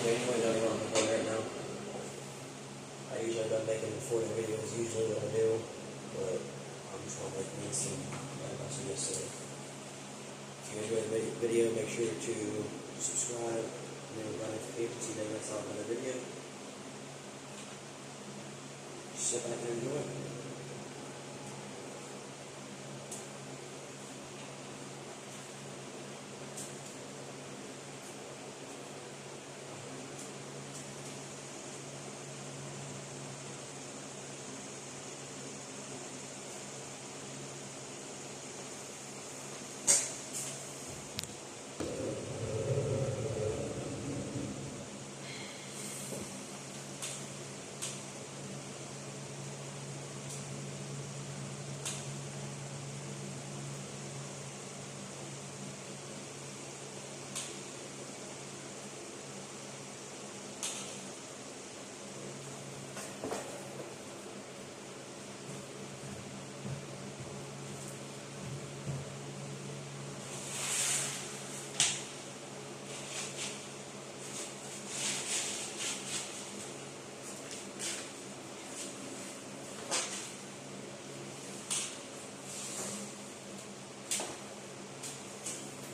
January, not even on the phone right now. I usually don't make any recording videos, usually what I do, but I'm just going to make me some messages. So if you enjoy the video, make sure to subscribe and then run notifications so you never miss out on another video. Just sit back and enjoy.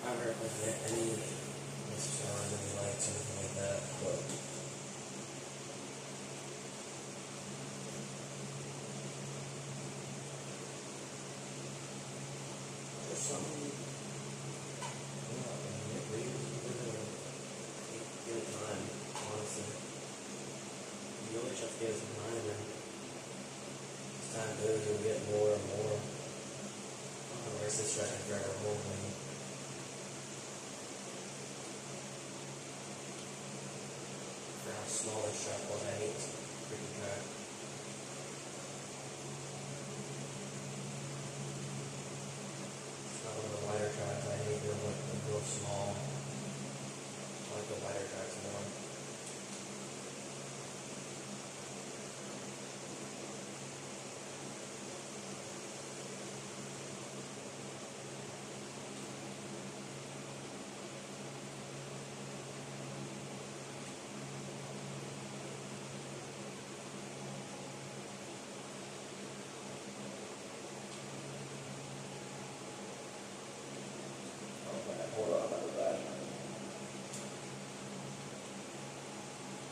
I don't represent any stars, any lights, or anything like that, but there's something, give it time, honestly. You really just have to give it some time, and as time goes, you'll get more and more. Where's this trying to drag a whole thing? Smaller strap one I hate freaking track. It's not one of the wider tracks I hate. They're like real small. I like the wider tracks more.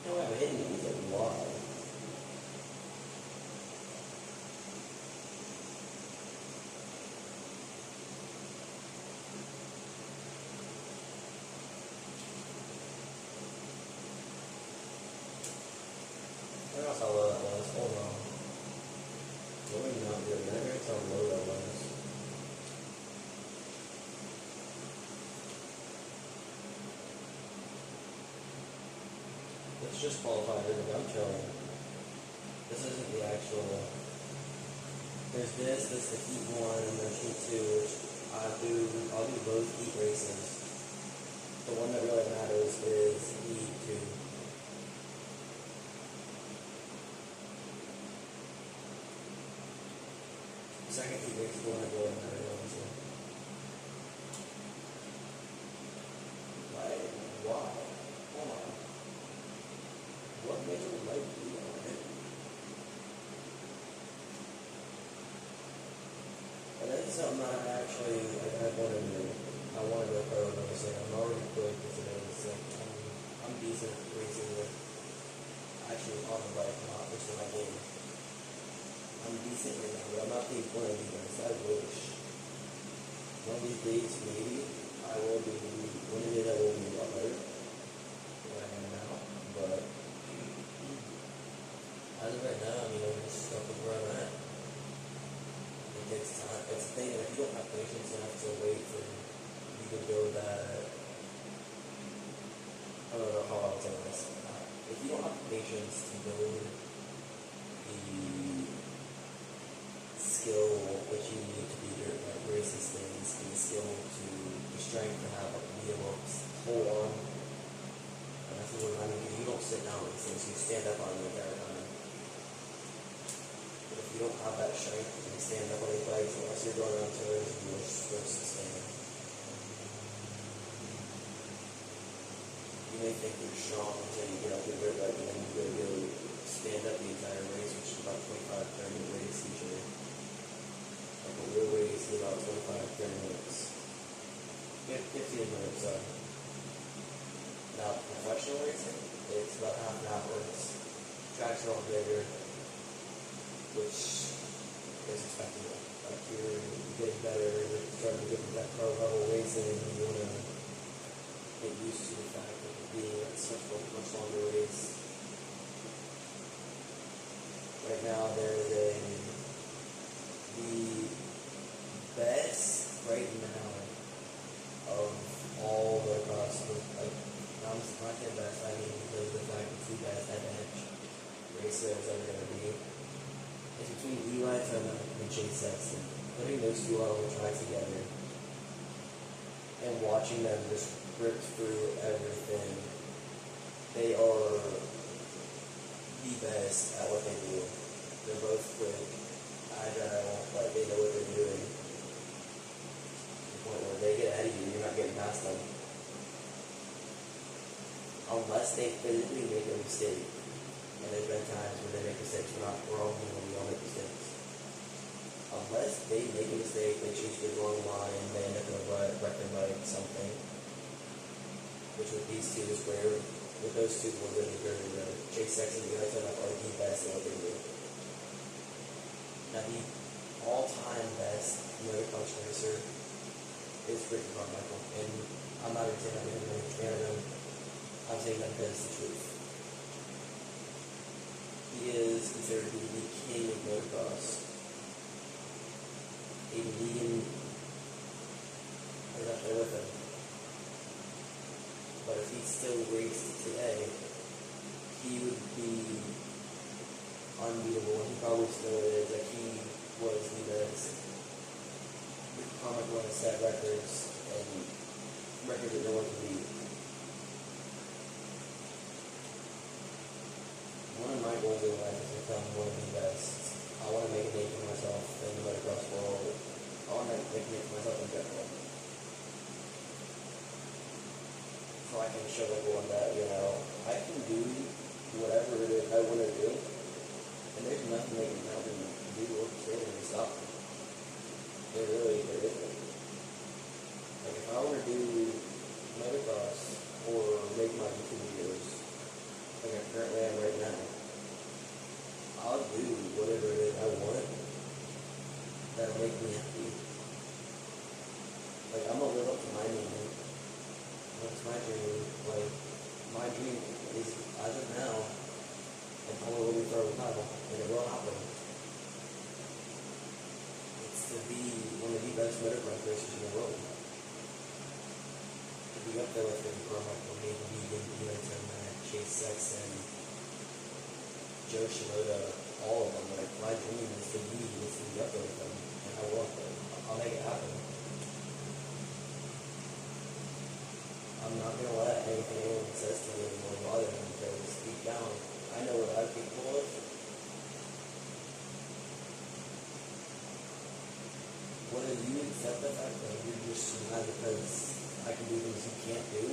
No, I have hidden these like why. I don't know how low that was. Hold on. Really not good. I never tell how low that was. It's just qualified as a gun showing. This isn't the actual. There's this the heat 1, and there's heat 2, which I'll do both heat races. The one that really matters is heat 2. The second heat race is the one that really matters, obviously. Why? Hold on. What made you like blue on it? And that's something I actually wanted to do. I wanted to go pro with this thing. I'm already good with it. I'm decent at racing with actually on the bike, not just in my game. I'm decent right now, but I'm not the one of these guys. I wish. One of these days, maybe, I will be, when it is, I will be a lot better than I am now. But as of right now, I'm just stuck with where I'm at. It takes time. It's the thing that if you don't have patience enough to wait for you to build that, I don't know how I would say this. If you don't have patience to build the skill that you need to be race these things, the skill to the strength to have to be able to hold on. And that's what I mean. You don't sit down with these things, you stand up on them the entire time. But if you don't have that strength to stand up on these bikes, unless you're going on tours, you are supposed to stand. You may think you're strong until you get up the dirt bike, and then you go stand up the entire race, which is about 25-30 minute race usually. Like a real race is about 25-30 minutes. 15 minutes, sorry. Now, professional racing, it's about half an hour. Tracks are all bigger, which is expected. Like you're getting better, you're starting to get into that pro level racing, and you want to get used to the fact of it being at such a much longer race. Right now, there's the best right now of all the across, like, when I say best, I mean because the fact that the best head-to-head race there's ever going to be. It's between Eli Turner and Chase Sexton. Putting those two on the track together and watching them just rip through everything, they are the best at what they do. They're both quick, agile, like they know what they're doing. To the point where they get ahead of you, you're not getting past them. Unless they physically make a mistake. And there's been times where they make mistakes. We're all human, we all make mistakes. Unless they make a mistake, they choose the wrong line, they end up in a wrecking like something. Which with these two is rare. With those two, we're really very rare. Chase Sexton and Eli Turner are the best at what they do. Now, the all-time best motocross racer is Ricky Carmichael. And I'm not even saying I'm a huge fan of him. I'm saying that because it's the truth. He is considered to be the king of motocross. Even Dean is up there with him. But if he still raced today, he would be unbeatable, and he probably still is. Like, he was the best. Comic one set records, and records that no one can beat. One of my goals in life is to become one of the best. I want to make a name for myself in the motocross world. I want to make a name for myself in general. So I can show everyone that, I can do whatever it is I want to do. And there's nothing they can tell me to do or say to stop me. There isn't. Like, if I want to do motocross or make my YouTube videos, like I currently am right now, I'll do whatever it is I want that'll make me happy. Like, I'm gonna live up to my dream. What's my dream? Like, my dream is, as of now, and only will be for a title, and it will happen. It's to be one of the best motocross racers in the world. To be up there with him for Nate Vegan, Eli Turner, Chase Sexton, Joe Shimoda, all of them. Like, my dream is to be up there with them, and I want them. I'll make it happen. I'm not gonna let anything anyone says to me anymore bother me, because deep down, I know what I'm capable of. Whether you accept the fact that you're just mad because I can do things you can't do,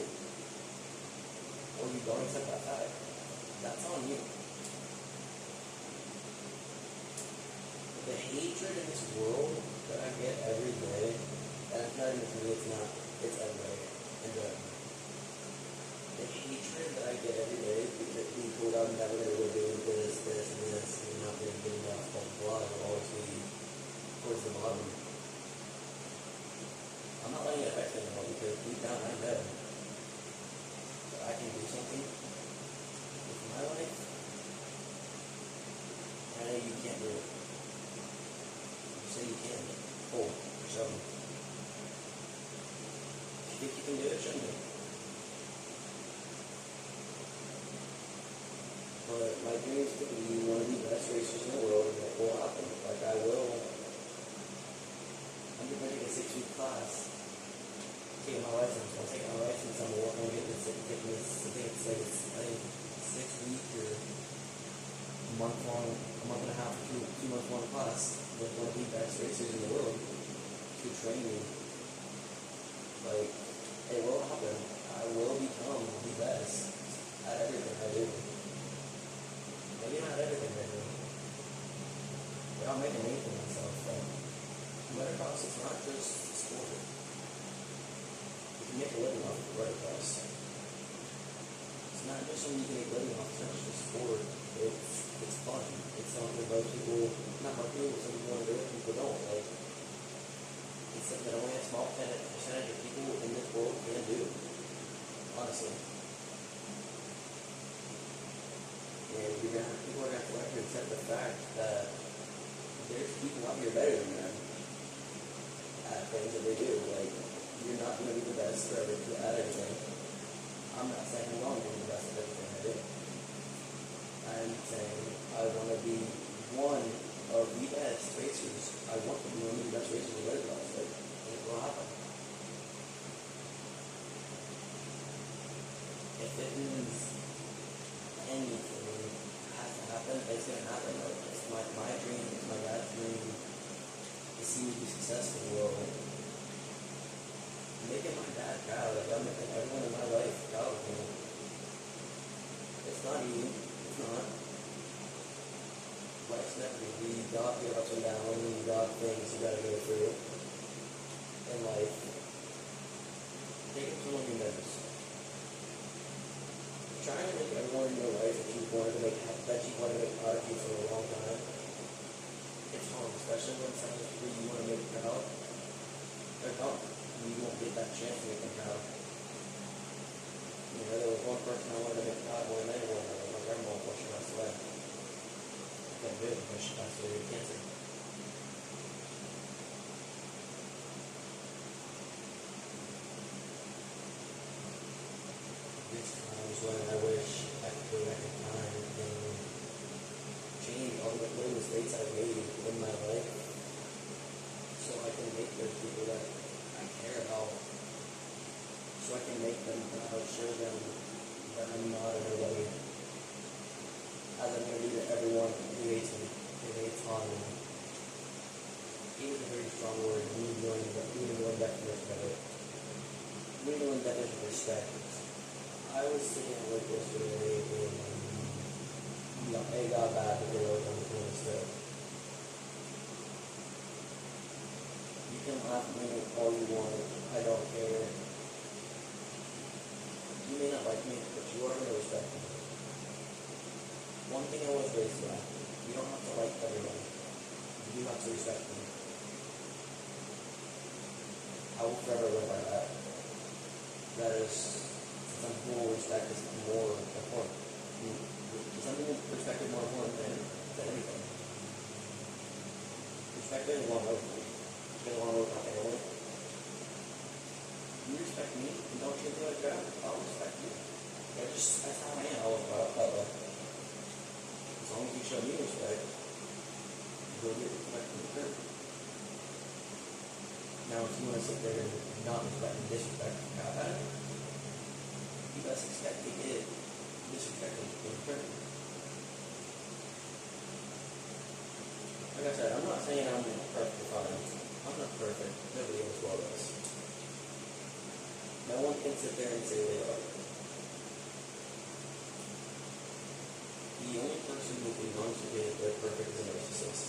or you don't accept that fact, that's on you. The hatred in this world that I get every day, and it's not even for me, it's every day. And the hatred that I get every day because people I'm never going to do this, and this, and you're not going to get enough, blah, blah, blah, will always be towards the bottom. I'm not letting it affect me anymore, because deep down I know that I can do something with my life. I know you can't do it. You say you can. Oh, show me. If you think you can do it, show me. But my dream is to be one of the best racers in the world, and it will happen. Like, I will. I'm getting ready to get a 6-week class. Taking my license. I'm taking my license. I'm working on getting this. Taking this. I think it's like 6 week or a month and a half, 2 months long class with one of the best racers in the world to train me. Like, it will happen. I will become the best. there's something you can make living off. It's not just a sport. It's fun. It's something most people, not most people, some people want to do it, people don't. Like, it's something that only a small percentage of people in this world can do. Honestly. And people are going to have to accept the fact that there's people out here better than them at things that they do. Like, you're not going to be the best at everything. I'm not saying I'm going to be the best at everything I do. I'm saying I want to be one of the best racers. I want to be one of the best racers in motocross. Like, it will happen. If it means anything has to happen, it's going to happen. Like, it's my dream, it's my dad's dream to see me be successful. Well, making my dad proud, like I'm making everyone in my life proud of me. It's not easy. It's not. Life's never easy. You got your ups and downs, you got things you gotta go through in life. Take it to one of your nose. Trying to make everyone in your life that you wanted to make proud of you for a long time. It's hard, especially when some of the people you want to make proud, they're gone. You won't get that chance to make them proud. You know, there was one person I wanted to make proud more than anyone. My grandma, before she passed away. I couldn't do it because she passed away with cancer. There's times when I wish I could go back in time and change all the little mistakes I've made in my life so I can make those people that I care about, so I can make them proud, show them that I'm not in a way, as I'm going to do to everyone who hates me, who hates on me. It was a very strong word, we need to know the definition of it. We need to know the definition of respect. I was sitting at work yesterday and it got bad, but they were on the stuff. You can laugh at me all you want. I don't care. You may not like me, but you are going to respect me. One thing I was raised with, you don't have to like everybody. You do have to respect me. I will forever live by that. That is, some people respect is more important. Some people respect is more important than anything. Respect is one of them. Get along with my family. You respect me, and don't treat me like crap, I'll respect you. That's how I am. I was brought up that way. As long as you show me respect, you'll get respect from the curb. Now, if you want to sit there and not respect and disrespect the crap out of it, you best expect to get disrespected from the curb. Like I said, I'm not saying I'm perfectly fine. I'm not perfect. Nobody in this world is. No one can sit there and say they are. The only person who can honestly say they're perfect is a narcissist.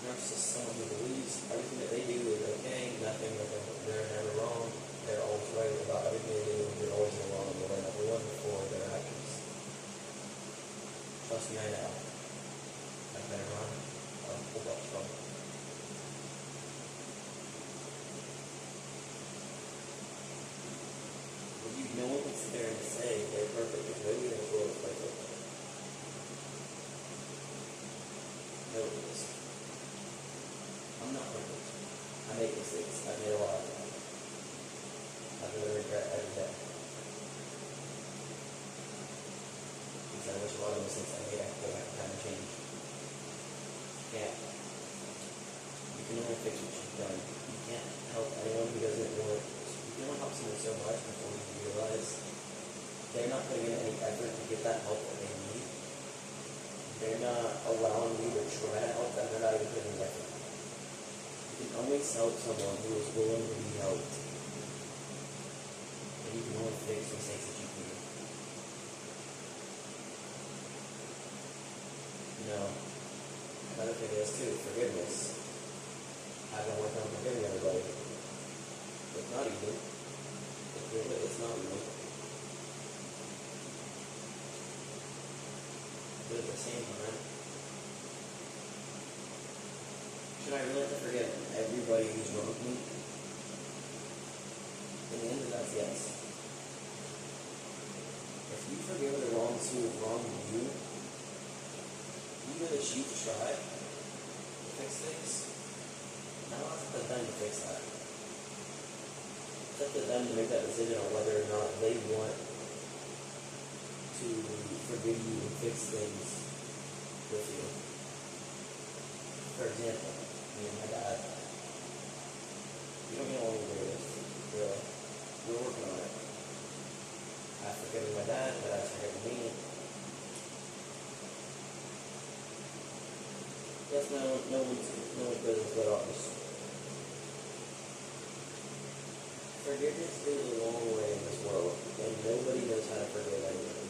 Narcissist is someone who believes everything that they do is okay, nothing that they're never wrong, they're always right about everything they do, they're always wrong, they're number one for their actions. Trust me, I know. I've been around a whole bunch of trouble. No one can sit there and say they're perfect because nobody in this world is perfect. Nobody is. I'm not perfect. I make mistakes. I've made a lot of them. I really regret every day. Because I wish a lot of mistakes I made I could go back in time and change. Yeah. You can only fix what you've done. You can't help anyone who doesn't want. You can only help someone so much before you realize they're not putting in any effort to get that help that they need. They're not allowing you to try to help them. They're not even putting in effort. You can only help someone who is willing to be helped. And you can only fix mistakes that you can. You know, another thing is too, forgiveness. I've been working on forgiving everybody. It's not easy. It's not easy. But at the same time, should I really have to forgive everybody who's wronged me? In the end, that's yes. If you forgive the wrongs who have wronged you, even if you've tried to fix things, now it's up to them to fix that. It's up to them to make that decision on whether or not they want to forgive you and fix things with you. For example, me and my dad, we don't get along the greatest, really. We're working on it. I've forgiven my dad, my dad's forgiven me. That's no one's business but ours. Forgiveness goes a long way in this world, and nobody knows how to forgive anyone.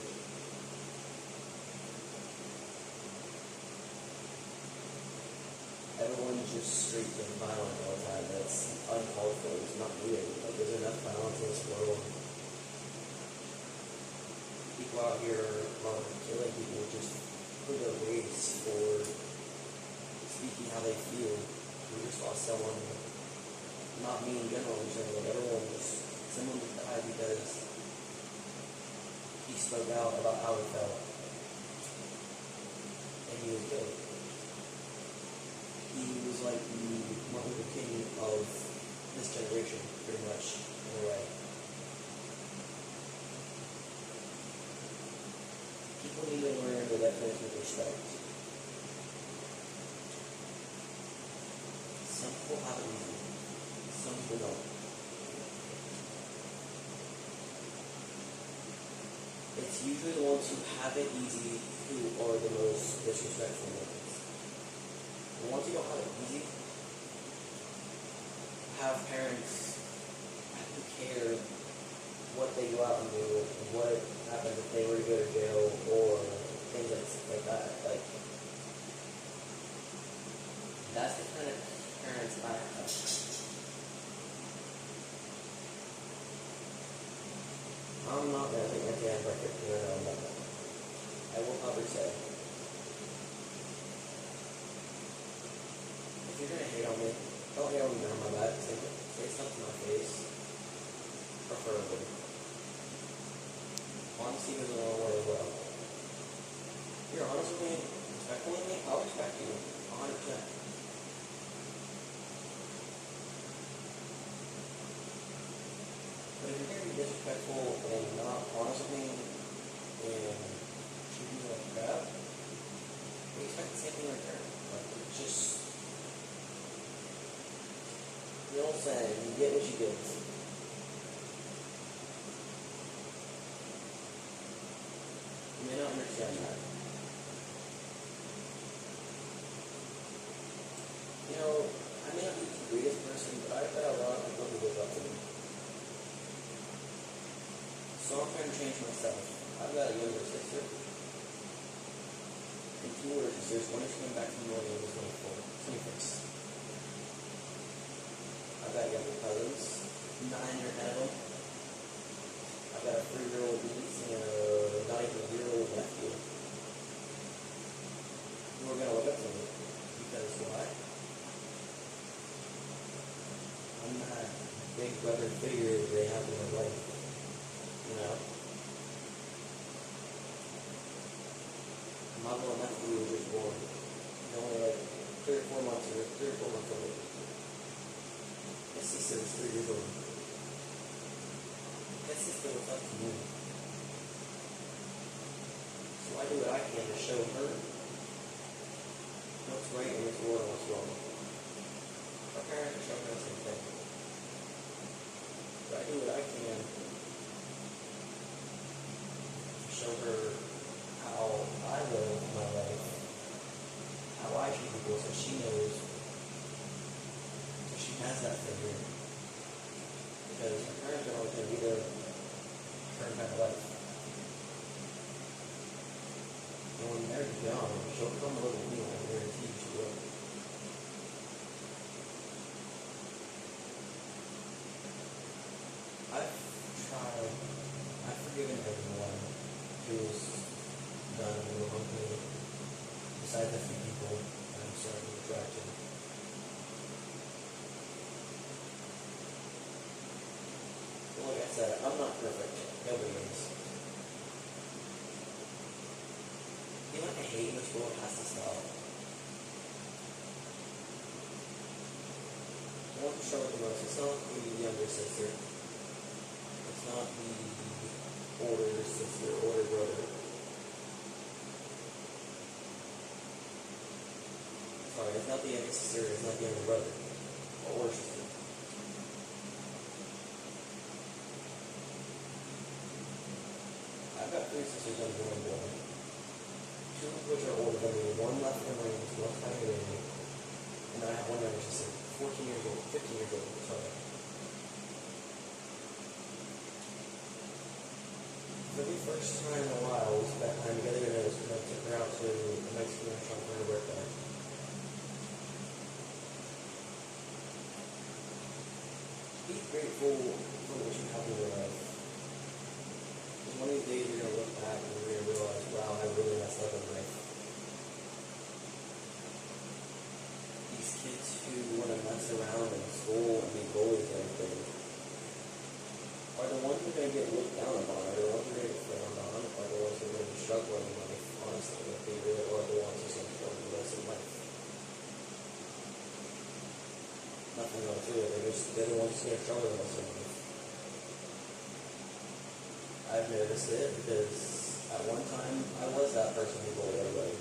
Everyone's just streets of violence all the time. That's uncalled for. It's not needed. Like, there's enough violence in this world. People out here are killing people just for their race, for speaking how they feel. We just lost someone, not me in general, I'm saying, like someone just died because he spoke out about how he felt. And he was killed. He was like the Martin Luther King of this generation, pretty much, in a way. People need to learn the definition of respect. Some people have it easy, some people don't. It's usually the ones who have it easy who are the most disrespectful ones. The ones who don't have it easy have parents who care what they go out and do, what happens if they were to go to jail, or things like that. Like, that's the kind of parents I have. I'm not going to think I'm perfect, no, I'm not. I will probably say, if you're going to hate on me, don't hate on me behind my back. Say stuff to my face, preferably. Honesty goes a long way as well. If you're honest with me, respectful with me, I'll respect you 100%. But if you're going to be disrespectful and not honest with me and treat me like crap, we expect the same thing in return. Like, it's just, you know what I'm saying, you get what you give. You may not understand that. You know, I may not be the greatest person, but I've got a lot of people who look up to me. So I'm trying to change myself. I've got a younger sister and two older sisters. One is coming back from New Orleans, 21st. I've got younger cousins, 9 years ahead of them. I've got a 3-year-old niece and a 9-year-old nephew who are going to look up to me. Because why? I'm that big brother figure they have in their life. You know? My little nephew was just born. He's only like 3 or 4 months old. My sister was 3 years old. My sister was up to me. So I do what I can to show her what's right in this world and what's wrong. Our parents are showing her the same thing. But I do what I can to show her how I live my life, how I treat people, so she knows, so she has that figure. Because her parents are always going to be there for her kind of life. And when they're young, she'll come live with me, I guarantee you she will. I've forgiven everyone who's done among me, besides a few people I'm starting to attract to. Well, like I said, I'm not perfect. Nobody is. The amount of hate in this world has to stop. The one who struggled the most, it's not the younger sister. It's not the older sister, older brother. Sorry, it's not the younger sister, it's not the younger brother. Or older sister. I've got 3 sisters and 1 boy. 2 of which are older than me. 1 left in the Marines, 1 tiny baby. And I have 1 younger sister, 14 years old, 15 years old, sorry. For the first time in a while, we spent time together and I took her out to a Mexican restaurant for her birthday. Be grateful for what you have in your life. Because one of these days you're going to look back and you're going to realize, wow, I really messed up in life. These kids who want to mess around in school and be bullies and everything are the ones who are going to get looked down upon, are the ones who are going to get frowned on, are the ones who are going to be struggling in life, honestly. Like they really are the ones who are going to struggle the rest of life. Nothing else to it, they're the ones who are going to struggle the rest of life. I've noticed it because at one time I was that person who bullied everybody.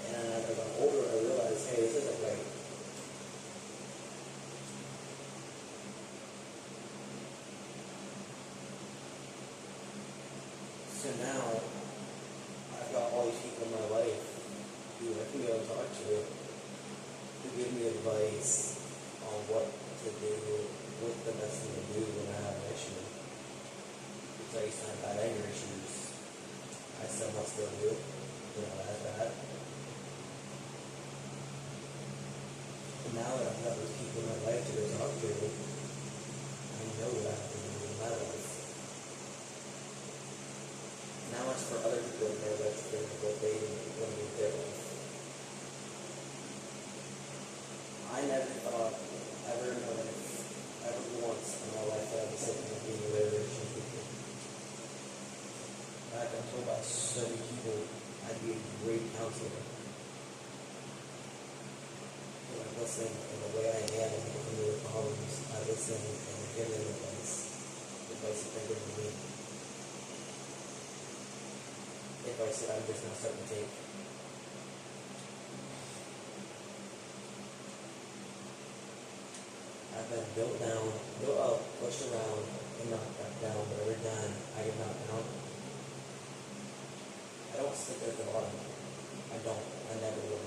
And as I got older, I realized, hey, this isn't right. So now, I've got all these people in my life who I can go and talk to, who give me advice on what to do, what's the best thing to do when I have an issue. Because I used to have bad anger issues. I somewhat still do, as bad. And now that I've got those people in my life to go talk to, I know what I have to do in my life. Now it's for other people in their life to think of what they want to do with their life. I never thought, ever in my life, ever once in my life that I was sitting and being a relationship with people. I've been told by so many people I'd be a great counselor. So I listen in the way I am and looking at their problems. I listen and give them advice that they're giving me. Advice that I'm just now starting to take. I've been built down, built up, pushed around, and knocked back down, but every time I get knocked down, I don't sit there at the bottom. I don't. I never will.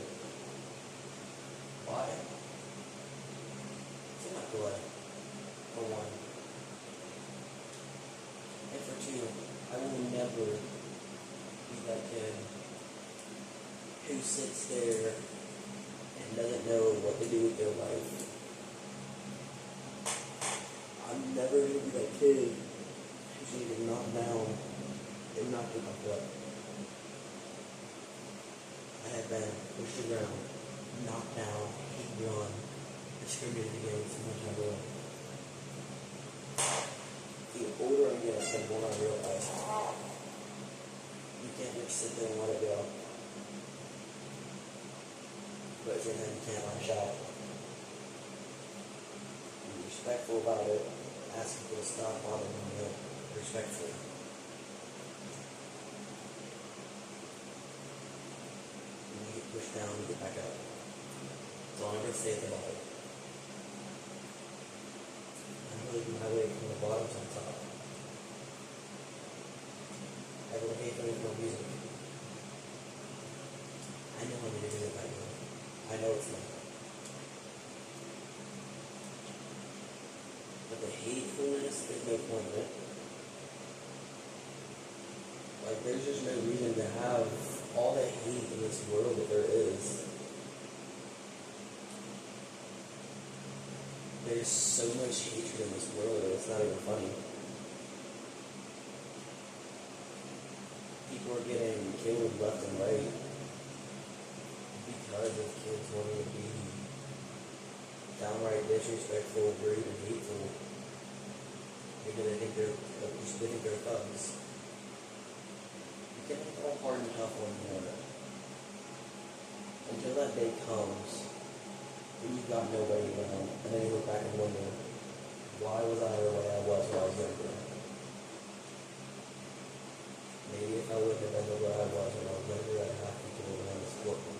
Why? It's not good, for one. And for 2, I will never be that kid who sits there and doesn't know what to do with their life. I'm never going to be that kid who's going to get knocked down and not get back up. I have been pushed around, knocked down, hated on, discriminated against much I will. The older I get, the more I realize you can't just sit there and let it go. But then you can't lash out. Be respectful about it. Ask people to stop bothering you respectfully. When you get pushed down, you get back up. That's all I'm going to say about it. I'm really my way from the bottom to the top. I really hate things for music. I know how to do it right now. I know it's not. But the hatefulness, there's no point in it. Like, there's just no reason to have all the hate in this world that there is. There's so much hatred in this world that it's not even funny. were getting killed left and right because of kids wanting to be downright disrespectful, rude, and hateful because they think they're thugs. You can be all hard and tough on the internet until that day comes when you've got nobody around, and then you look back and wonder, why was I the way I was when I was younger? Maybe if I would have been the way I was when I was younger, I'd have people around to support me.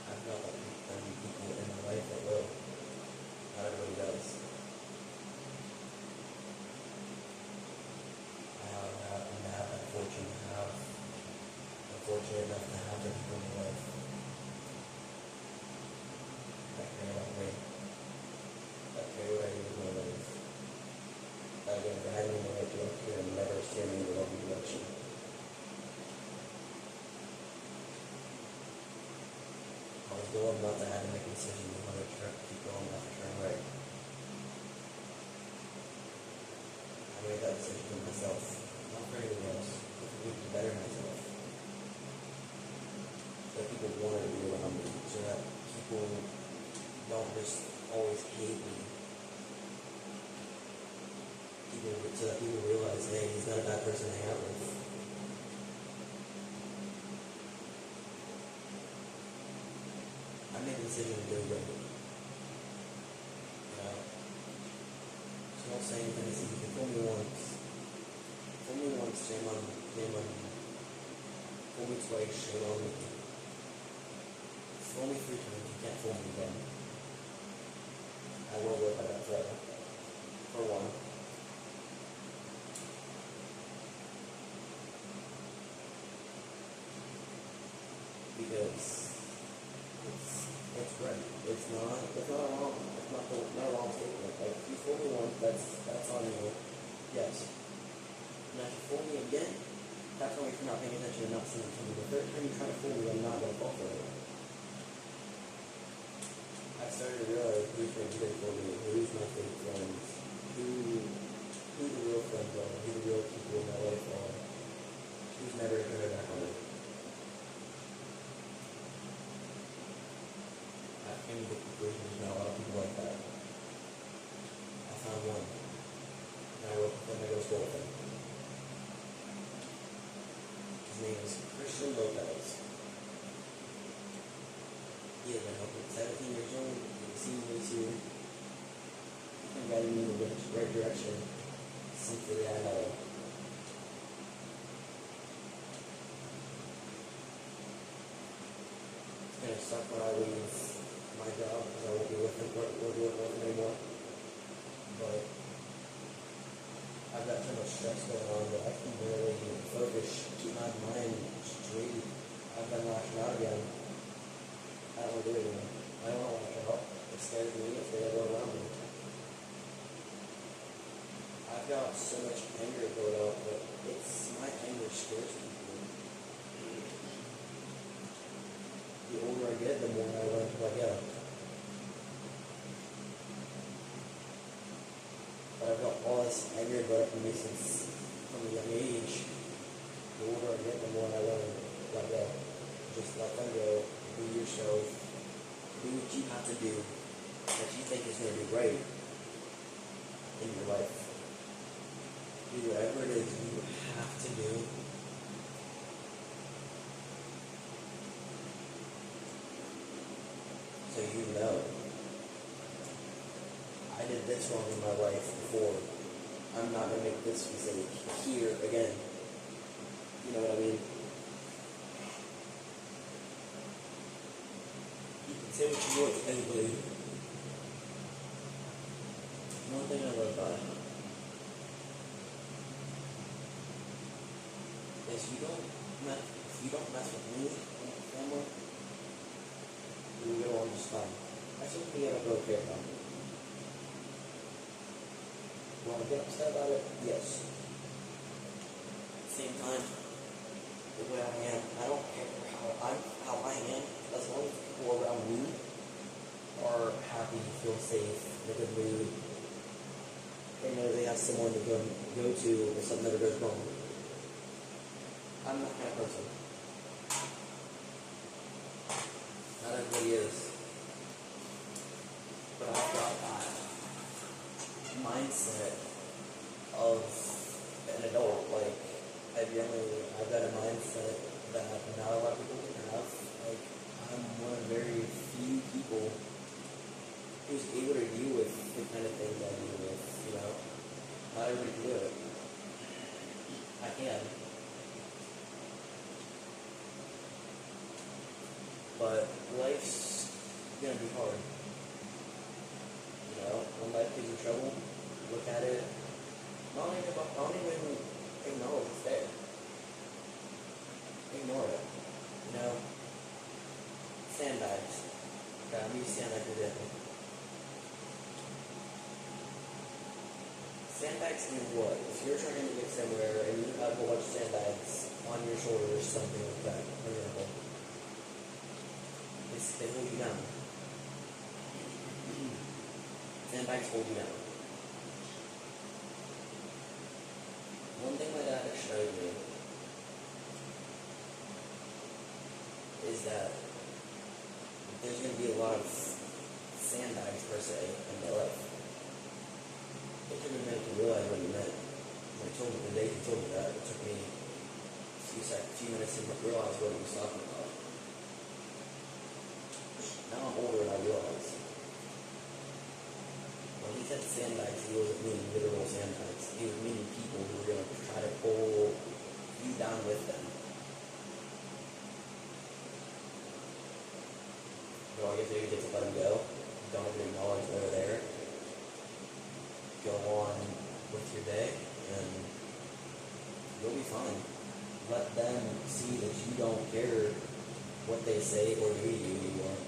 I've got people in my life that will. Not everybody does. I'm fortunate enough to have the people in my life that care about me, that care what I do with my life, that again guide me in the right direction and never steer me in the wrong direction. I was going not to have to make a decision on whether to keep going left or turn right. I made that decision for myself, not for anyone else, but for me to better myself. So that people want to be around me, so that people don't just always hate me. So that people realize, hey, he's not a bad person to hang out with. I made the decision to do it. So don't say anything to see. You can fool me once. Fool me once, shame on me. Fool me twice, shame on me. Fool me 3 times, you can't fool me again. I will live by that forever. For one. Because it's right. It's not wrong. It's not a wrong statement. Like, if you fool me once, that's on you. Yes. Now if you fool me again, that's only for not paying attention and not seeing it coming. The third time you try to fool me, I'm not gonna fall for it. I started to realize who's been good for me, who's my fake friends, who the real friends are, who the real people in my life are, who's never gonna turn back on me. I've come to the conclusion there's not a lot of people like that. I found one, and I wrote with him, I go to school with him. His name is Christian Lopez. He has been helping 17 years old, he's senior this year. He's been guiding me in the right direction since the day I met him. It's gonna suck when I leave my job because I won't be with him anymore. But I've got too much stress going on that I can barely focus, keep my mind straight. I've been lashing out again. I don't want to do it anymore. I don't want to lash out. It scares me, it scares everyone around me. I've got so much anger going out, but my anger scares people. The older I get, the more I learn to let go. But I've got all this anger built up in me from a young age. The older I get, the more I learn to let go. Just let them go. Be yourself. Do what you have to do that you think is going to be right in your life. Do whatever it is you have to do. So you know, I did this wrong in my life before. I'm not going to make this mistake here again. You know what I mean? You can say what you want to anybody. One thing I love about it is if you don't mess with me and my family, you get along just fine. That's something you don't really care about. Want to get upset about it? Yes. At the same time, the way I am, I don't care how I am, as long as people around me are happy, feel safe, in a good mood. They know they have someone to go to if something ever goes wrong. I'm that kind of person. Not everybody is. But I've got that mindset of an adult. Like, I've got a mindset that not a lot of people can have. Like, I'm one of very few people who's able to deal with the kind of things I deal with, you know? Not everybody can do it. I can. But life's gonna be hard. You know, when life gives you trouble, look at it. Don't even acknowledge it's there. Ignore it. You know, sandbags. Okay, I'm using sandbags for example. Sandbags mean what? If you're trying to get somewhere and you have a whole bunch of sandbags on your shoulders, something like that, for example, they hold you down. Sandbags hold you down. One thing my dad has showed me is that there's going to be a lot of sandbags per se in my life. It took me a minute to realize what he meant. When the day he told me that, it took me a few minutes to realize what he was talking about. Now I'm older and I realize. When he said sandbags, he wasn't meaning literal sandbags. He was meaning people who were going to try to pull you down with them. So I guess you get to let them go. Don't even acknowledge they're there. Go on with your day, and you'll be fine. Let them see that you don't care what they say or do to you anymore.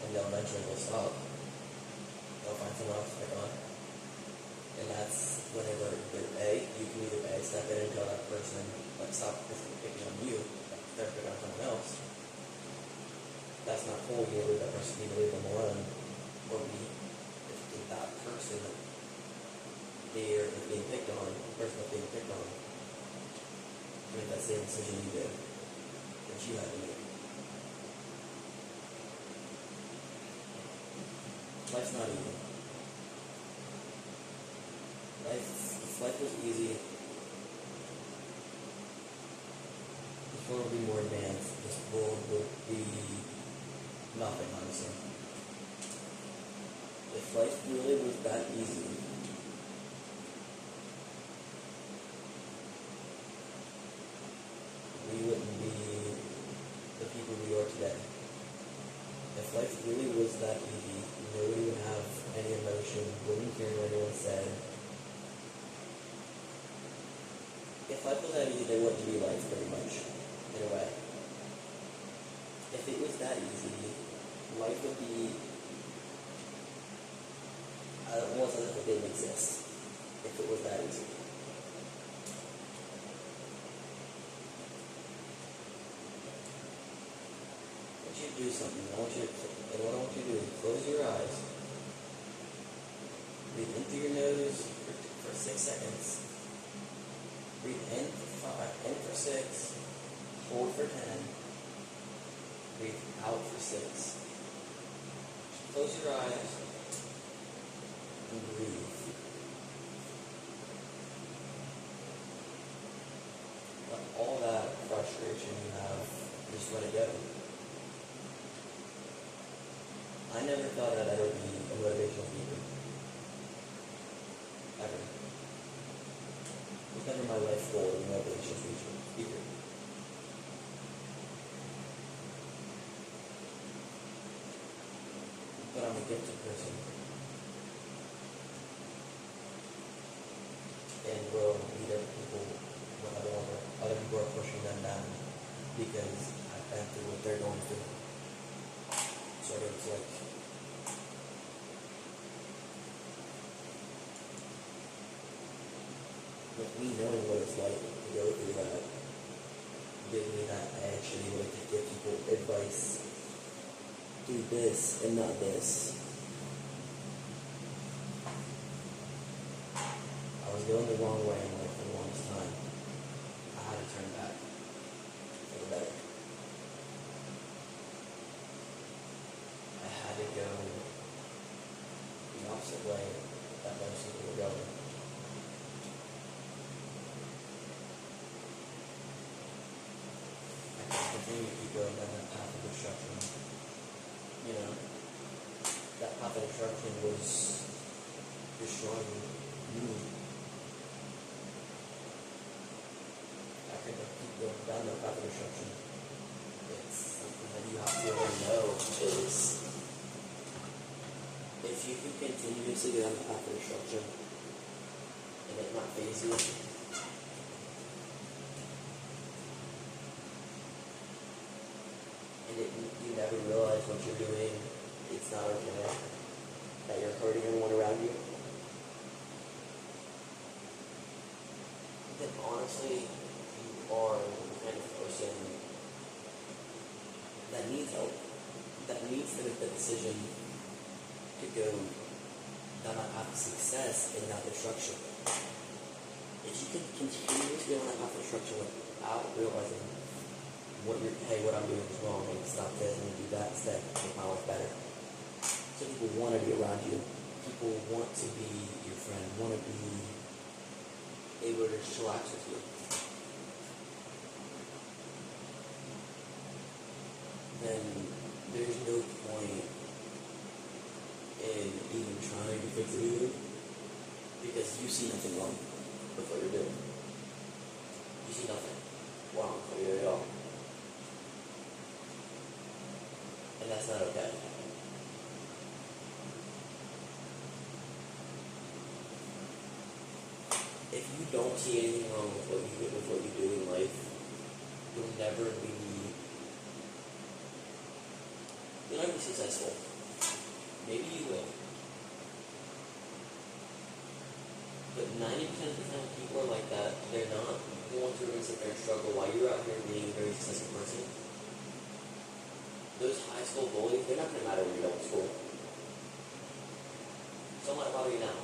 And they'll eventually stop. They'll find someone else to pick on. And that's whenever you can either step in and tell that person, like, stop picking on you, start picking on someone else. That's not cool. You leave that person, you leave them alone. Or if that person there is being picked on, the person that's being picked on, make that same decision you did, that you had to make. Life's not easy. If life was easy, this world would be more advanced. This world would be nothing, honestly. If life really was that easy, we wouldn't be the people we are today. If life really was that easy, nobody would have any emotion, wouldn't care what anyone said. If life was that easy, there wouldn't be life, pretty much, in a way. If it was that easy, life would be almost as if it didn't exist. If it was that easy. I want you to do something. What I want you to do is close your eyes. Breathe in through your nose for 6 seconds. Breathe in for 5, in for 6, hold for 10, breathe out for 6. Close your eyes and breathe. Let all that frustration you have, just let it go. I never thought I'd ever be a motivational speaker. Ever. It was never my life goal to be a motivational speaker. But I'm a gifted person. And will lead other people when other people are pushing them down because I've been through what they're going through. So it's like with me knowing what it's like to go through that, gives me that edge to be able to give people advice, do this and not this. I was going the wrong way in life for the longest time. I had to turn back for the better. I had to go the opposite way that most people were going. I could continue to keep going down that path of destruction. You know, that path of destruction was destroying me. I could keep going down that path of destruction. It's something that you have to really know is if you can continuously go down the path of destruction and it not faze you, and you never realize what you're doing, it's not okay, that you're hurting everyone around you, then honestly, you are the kind of person that needs help, that needs to make the decision to go down that path of success and not destruction. If you can continue to go on that path of destruction without realizing what I'm doing is wrong, and stop this and do that instead, make my life better. So people want to be around you. People want to be your friend, want to be able to chillax with you. Then there's no point in even trying to fix anything because you see nothing wrong with what you're doing. You see nothing wrong with what you're doing at all. And that's not okay. If you don't see anything wrong with what you do in life, you'll never be successful. Maybe you will. But 90% of the time people are like that. They're not going to really sit there and struggle while you're out here being a very successful person. Those high school bullies, they're not going to matter when you're done with school. So don't let it bother you now.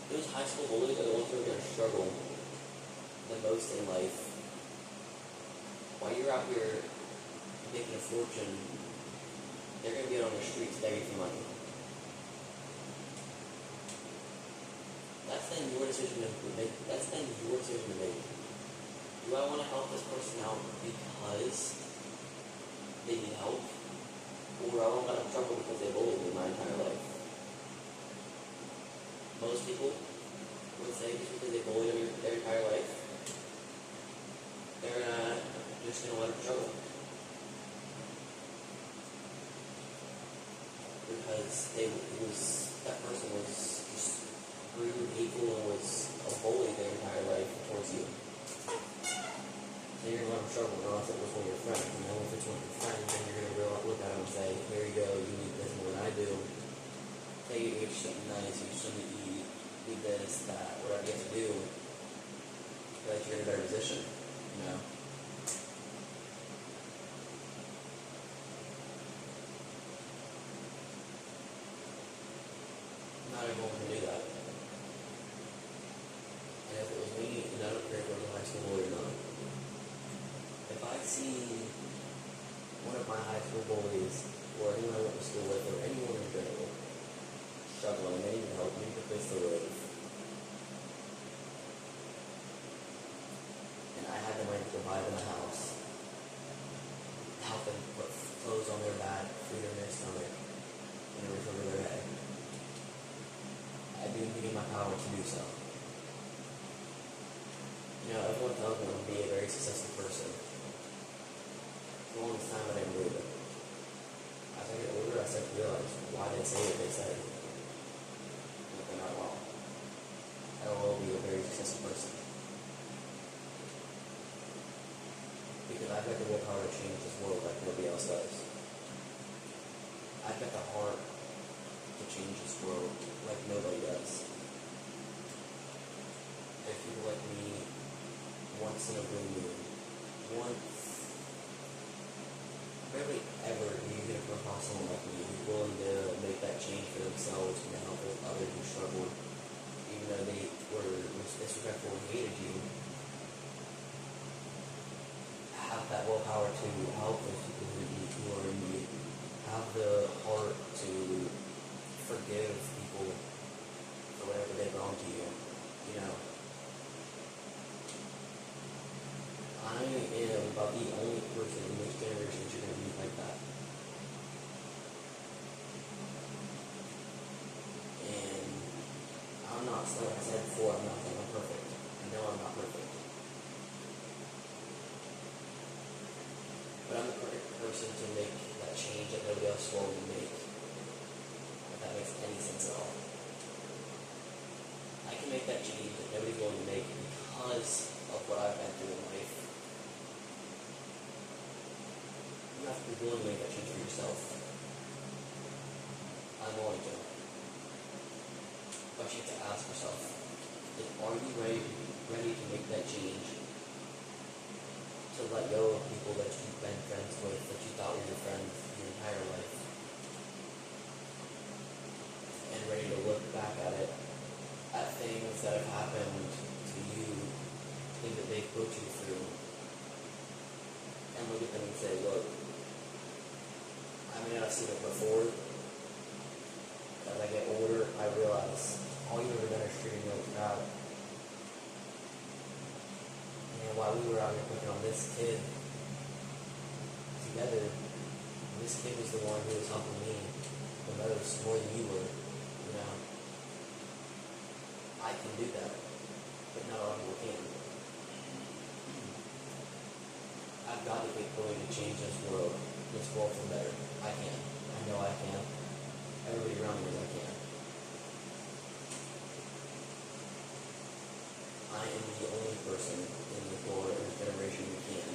Those high school bullies are the ones who are going to struggle the most in life. While you're out here making a fortune, they're going to be out on the streets begging for money. That's then your decision to make. That's then your decision to make. Do I want to help this person out because they need help, or I won't let them struggle because they bullied me my entire life? Most people would say just because they bullied them their entire life, they're just going to let them struggle. Because that person was just rude, hateful, and was a bully their entire life towards you. So you're going to let them struggle, unless it was one of your friends. And then if it's one of your friends, then you're going to look at them and say, here you go, you need this more than I do. Hey, you get something nice, you should eat, do this, that, whatever you have to do, so that you're in a better position, you know? Not everyone can do that. And if it was me, and I don't care if it was a high school bully or not, if I see one of my high school bullies, or anyone I went to school with, or anyone in general, struggling, they need help, they need a place to live, and I had the money to buy them a house, help them put clothes on their back, food in their stomach, and a roof over their head, I do think in my power to do so. You know, everyone tells me I'm being a very successful person. For the longest time, I didn't believe it. As I get older, I start to realize why they say what they say. But they're not wrong. I will be a very successful person. Because I've got the willpower to change this world like nobody else does. I've got the heart to change this world like nobody does. If people like me, once in a blue moon, once rarely ever do you get across someone like me who's willing to make that change for themselves and help with others who struggled, even though they were disrespectful and hated you. Have that willpower to help those people who are in need. Have the heart to forgive people for whatever they've wronged to you. You know, I am about the only person in this generation you're going to meet like that. And I'm not, like I said before, I'm not saying I'm perfect. I know I'm not perfect. But I'm the perfect person to make that change that nobody else will make. If that makes any sense at all. I can make that change that nobody's willing to make because of what I've been through in life. You have to be willing to make that change for yourself. I'm willing to. But you have to ask yourself, are you ready to make that change? To let go of people that you've been friends with, that you thought were your friends your entire life. And ready to look back at it, at things that have happened to you, things that they've put you through, and look at them and say, look, I may not have seen it before. As I get older, I realize all you've ever done is treating me like crap. And while we were out here picking on this kid together, this kid was the one who was helping me the most, more than you were, you know. I can do that, but not all people can. I've got the capability to change this world for better. I can. I know I can. Everybody around me knows I can. I am the only person in the world in this generation who can.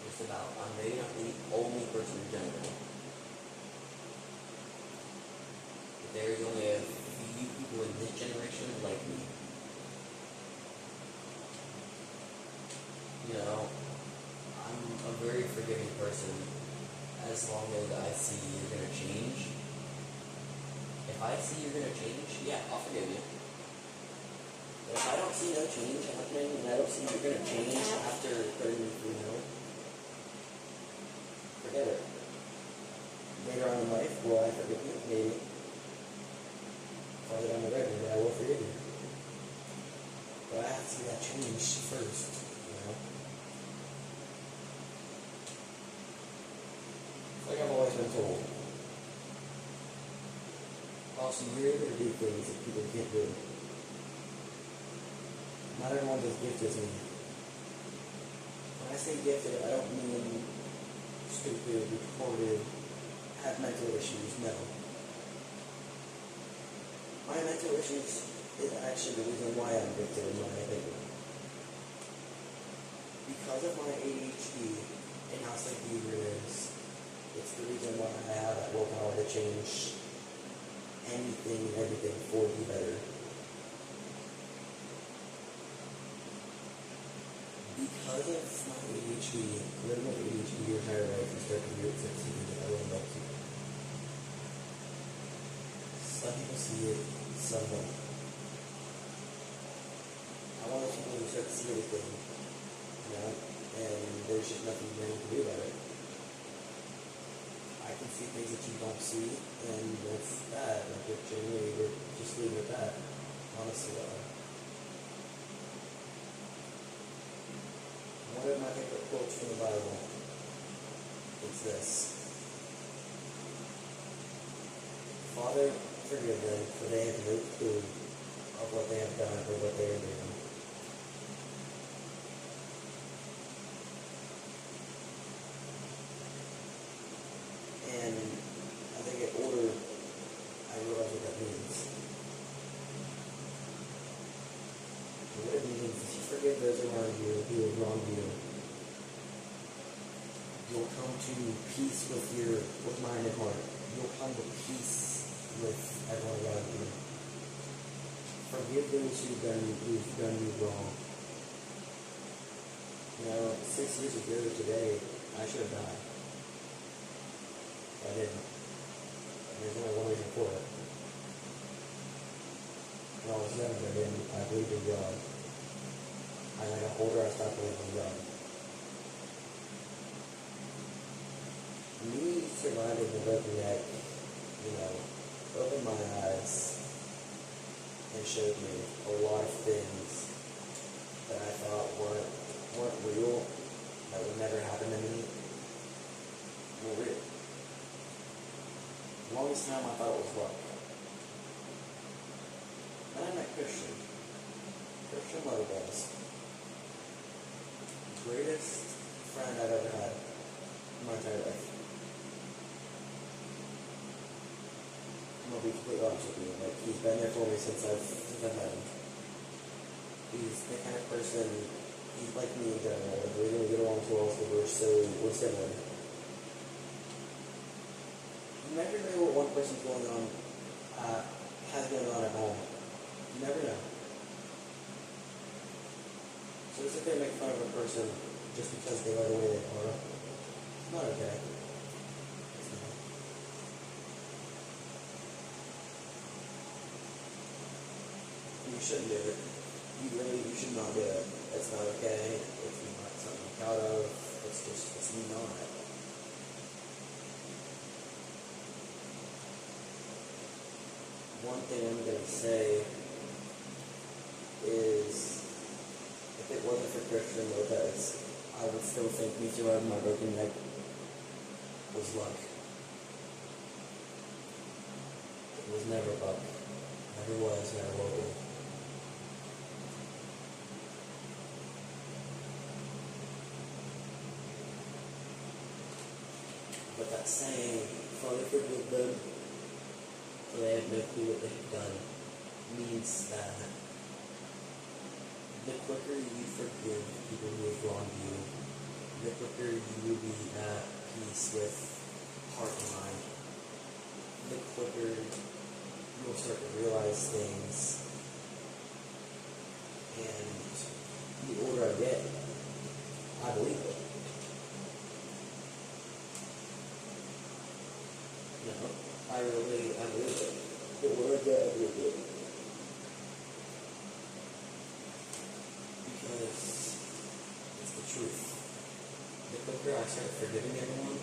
Just about. I'm maybe not the only person in general. But there is only a few people in this generation like me. You know, I'm a very forgiving person as long as I see you're going to change. If I see you're going to change, yeah, I'll forgive you. But if I don't see no change happening, and I don't see you're going to change after hurting me through no, forget it. Later on in life, will I forgive you? Maybe. Farther down the road, maybe I will forgive you. But I have to see that change first, you know? Like I've always been told. Also, you're able to do things that people can't do. Not everyone's as gifted as me. When I say gifted, I don't mean stupid, retarded, have mental issues, no. My mental issues is actually the reason why I'm gifted in my opinion. Because of my ADHD and how sick behavior is, it's the reason why I have that willpower to change anything and everything for the better. Because of my ADHD, living with ADHD your entire life and start to do it succeed, I will love to. Some people see it, some don't. I want those people to start to see everything, you know, and there's just nothing they can do about it. I can see things that you don't see, and that's that. Like, it genuinely, we're just leaving it at that. Honestly, one of my favorite quotes from the Bible is this: Father, forgive them, for they have no clue of what they have done or what they are doing. And as I get older, I realize what that means. And what it means is you forgive those around you who have wronged you. You'll come to peace with mind and heart. You'll come to peace with everyone around you. Forgive those who've done you wrong. You know, 6 years ago today, I should have died. I didn't. And there's only one reason for it. When I was younger, I believed in God. As I got older, I stopped believing in God. Me surviving the broken neck, opened my eyes and showed me a lot of things that I thought weren't real, that would never happen to me, were real. The longest time I thought it was luck. Then I met Christian Lopez. Greatest friend I've ever had in my entire life. I'm gonna be completely honest with you. Like, he's been there for me since I've met him. He's the kind of person, he's like me in general. Like, we're gonna get along so well because we're similar. You never know what one person's going on, has going on at home. You never know. So it's okay to make fun of a person just because they are the way they are. It's not okay. It's not. You shouldn't do it. You should not do it. It's not okay. It's not something I'm proud of. It's not. One thing I'm going to say is, if it wasn't for Christian Lopez, I would still think me surviving my broken neck was luck. It was never luck. Never was, never will be. But that saying, Father forgive them, for they have no clue what they have done, means that the quicker you forgive people who have wronged you, the quicker you will be at peace with heart and mind. The quicker you'll start to realize things. And the older I get, I believe it. I believe it. The older I get, I believe it. Because it's the truth. The quicker I start forgiving everyone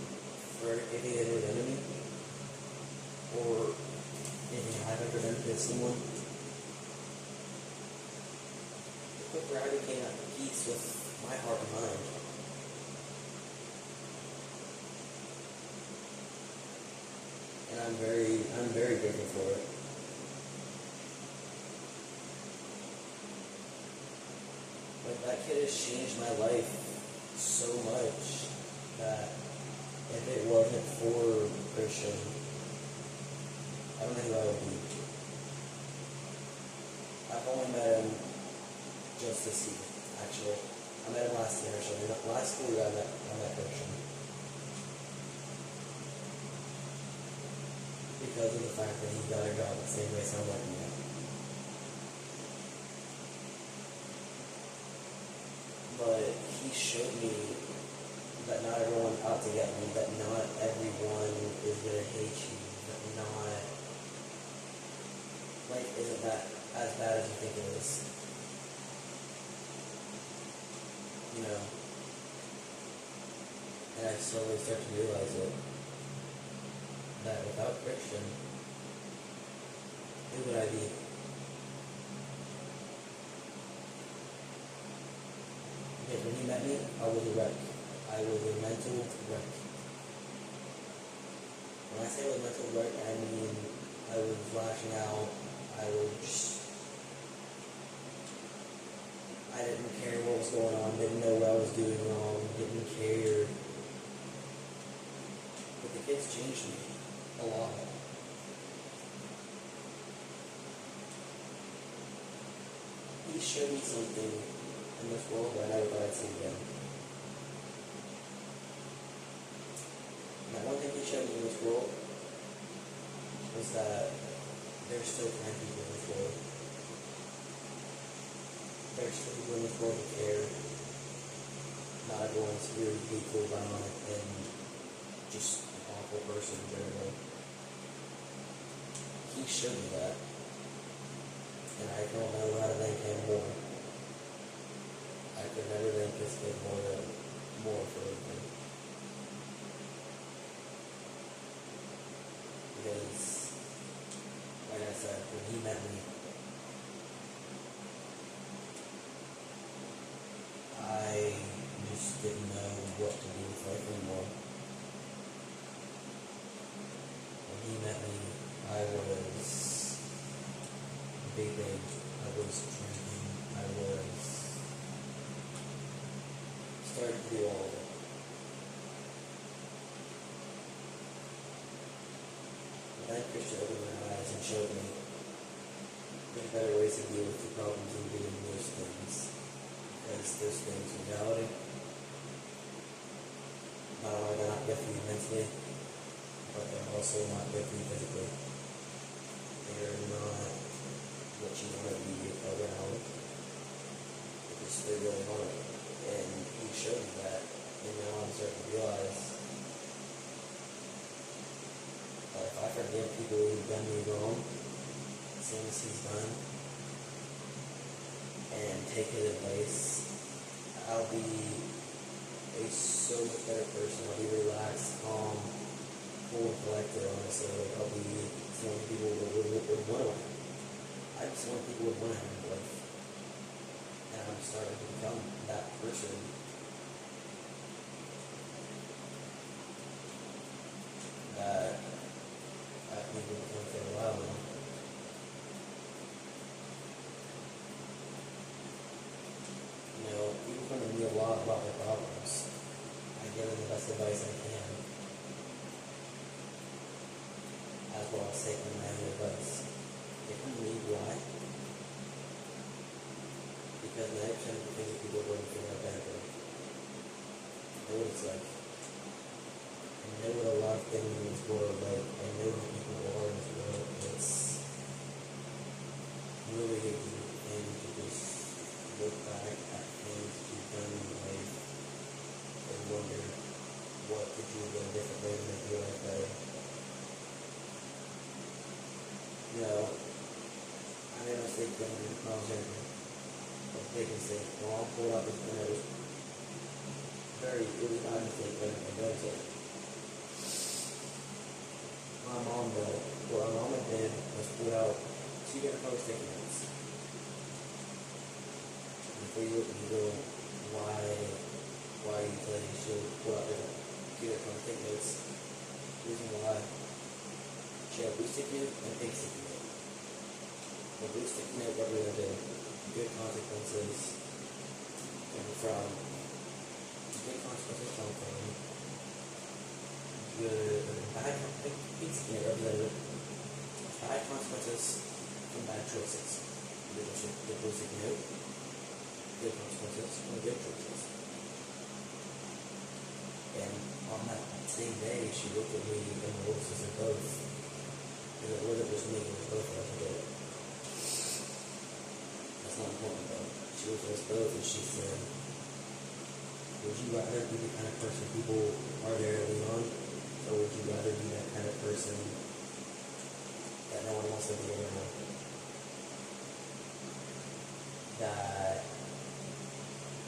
for anything they ever done to me, or anything I've ever done to someone, the quicker I became at peace with my heart and mind. And I'm very grateful for it. Like, that kid has changed my life so much that if it wasn't for Christian, I don't know who I would be. I've only met him just this year, actually. I met him last year, actually. Last school year I met Christian. Because of the fact that he got a job the same way I'm working at. But he showed me that not everyone's out to get me, that not everyone is going to hate you, that not, life isn't that as bad as you think it is. And I slowly start to realize it. That without Christian, who would I be? Okay, when he met me, I was a wreck. I was a mental wreck. When I say I was a mental wreck, I mean I was lashing out. I didn't care what was going on, didn't know what I was doing wrong, didn't care. But the kids changed me. A lot. He showed me something in this world that I never thought I'd see again. And that one thing he showed me in this world was that there's still kind people in this world. There's still people in this world who care. Not everyone's really hateful, violent, and just awful. awful person generally. He showed me that, and I don't know how to thank him more. I could never thank this kid more for everything. Because, like I said, when he met me, I just didn't know what to do with life anymore. When he met me, I was vaping, I was drinking, I was starting to do all of it. But that Christian opened my eyes and showed me there's better ways to deal with the problems than doing those things. Because those things in reality, not only are they not good for you mentally, but they're also not good for you physically. They're not what you want to be around, because they really aren't. And he showed me that, and now I'm starting to realize that if I forgive people who've done me wrong, same as he's done, and take his advice, I'll be a so much better person. I'll be relaxed, calm, cool, and collected, honestly. Like, I'll be someone people would want to have. I just want people would want to have in life. And I'm starting to become that person. That I've been doing for a while now. You know, people come to me a lot about their problems. I give them the best advice I can. As well as taking my own advice. They come to me, why? Because 90% of the things that people are going through are bad for them. I know what it's like. I know what a lot of things in this world are like. I know who people are in this world. It's really a good thing to just look back at things that you've done in your life and wonder what could you have done differently to make your life better. You know, I made a mistake when I was younger. A big mistake. My mom pulled out this, and it was not a mistake, but I noticed it. My mom, though, what my mama did was pull out 2 different color sticky notes. Before you look at the girl, why are you telling me she'll pull out 2 different color sticky notes? The reason why, she had a blue sticky note and a pink sticky note. The blue sticky note represented good consequences come from good consequences come from good bad represented bad consequences from bad choices. The blue sticky note, good consequences from good choices. And on that same day, she looked at me and the older sister both, because it wasn't just me, it was both of us who did it. That's not important though. She looked at us both and she said, would you rather be the kind of person people are there to lean on, or would you rather be that kind of person that no one wants to be around? That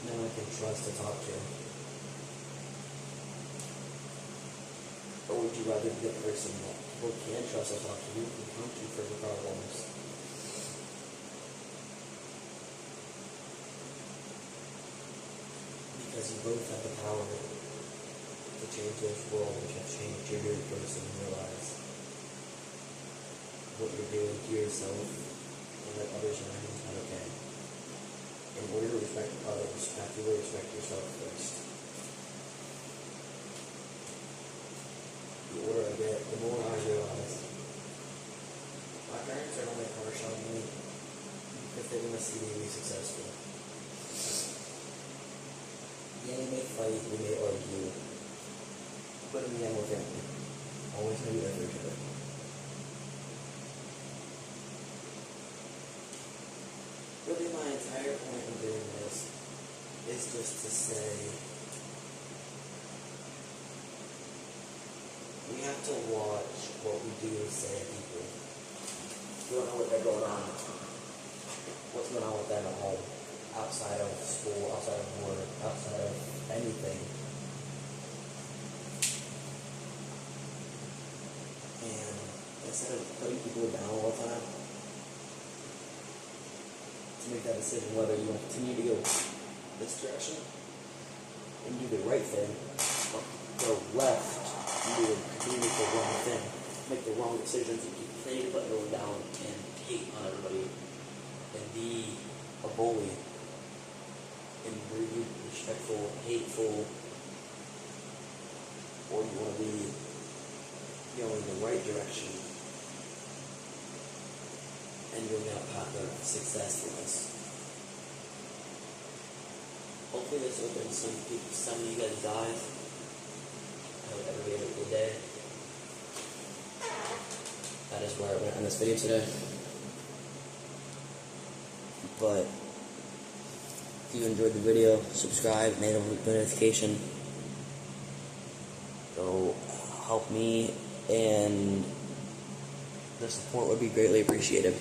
no one can trust to talk to? Or would you rather be the person that people can trust to talk to you and come to for your problems? Because you both have the power to change this world, which have changed your very person and realize what you're doing to yourself and let others around you is not okay. In order to respect others, you have to really respect yourself first. The older I get, the more I realize my parents are only harsh on me because they want to see me be successful. Yeah, we may fight, we may argue, but in the end we're family. Always know you there for each other. Really, my entire point in doing this is just to say we have to watch what we do say to people. We don't know what they're going on. What's going on with them at home, outside of school, outside of work, outside of anything. And instead of putting people down all the time, to make that decision whether you want to continue to go this direction and do the right thing, or go left and continue to make the wrong thing, make the wrong decisions, and continue to put everyone down and hate on everybody, and be a bully, and rude, respectful, hateful, or you want to be going in the right direction and going down a path of successfulness. Hopefully this opens some of you guys' eyes. I hope everybody has a good day. That is where I'm going to end this video today. But if you enjoyed the video, subscribe, enable notification. It'll help me, and the support would be greatly appreciated.